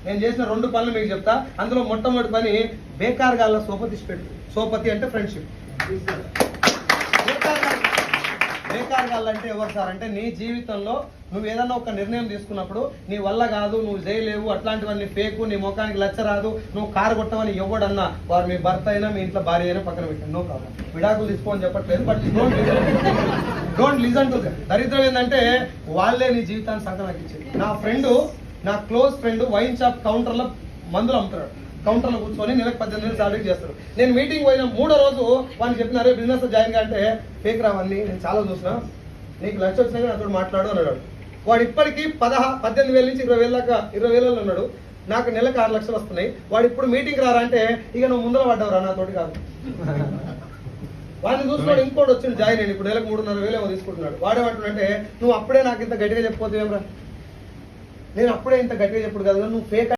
నేను చేసిన 2 పనులు మీకు చెప్తా. అందులో మొట్టమొదటి పని బేకార్ గాళ్ళ సోపతి పెట్టు. సోపతి అంటే ఫ్రెండ్షిప్. బేకార్ గాళ్ళు అంటే ఎవరు సార్ అంటే, నీ జీవితంలో నువ్వు ఏదన్నా ఒక నిర్ణయం తీసుకున్నప్పుడు నీ వల్ల కాదు, నువ్వు చేయలేవు, అట్లాంటివన్నీ ఫేకు, నీ ముఖానికి లచ్చ రాదు, నువ్వు కారు కొట్టమని ఎవడన్నా, వారు మీ భర్త అయినా మీ ఇంట్లో భార్య అయినా పక్కన పెట్టండి, నో ప్రాబ్లం. విడాకులు తీసుకోని చెప్పట్లేదు, but don't listen to them. దరిద్రం ఏంటంటే వాళ్ళే నీ జీవితాన్ని సంకనాకి ఇచ్చింది. నా ఫ్రెండ్, నా క్లోజ్ ఫ్రెండ్ వైన్ షాప్ కౌంటర్లో మందులు అమ్ముతున్నాడు. కౌంటర్లో కూర్చొని నెలకు 18,000 సాలరీ చేస్తాడు. నేను మీటింగ్ పోయిన 3వ రోజు వాళ్ళు చెప్పినారే బిజినెస్ జాయిన్ అంటే ఫేక్ రావని నేను చాలా చూసిన, నీకు లక్ష వచ్చినా నాతో మాట్లాడు అన్నాడు. వాడు ఇప్పటికీ 18,000 నుంచి 20,000 దాకా 20,000 ఉన్నాడు. నాకు నెలకు 6 లక్షలు వస్తున్నాయి. వాడు ఇప్పుడు మీటింగ్ రారంటే ఇక నువ్వు ముందర పడ్డావురా, నాతోటి కాదు. వాడిని చూస్తున్నాడు, ఇంకోటి వచ్చింది జాయిన్ అయ్యి ఇప్పుడు నెలకు 3,500 ఏమో తీసుకుంటున్నాడు. వాడేమంటున్నాడంటే, నువ్వు అప్పుడే నాకు ఇంత గట్టిగా చెప్పిపోతే ఏమరా, నేను అప్పుడే ఇంత గట్టిగా చెప్పుడు కదా, నువ్వు ఫేక్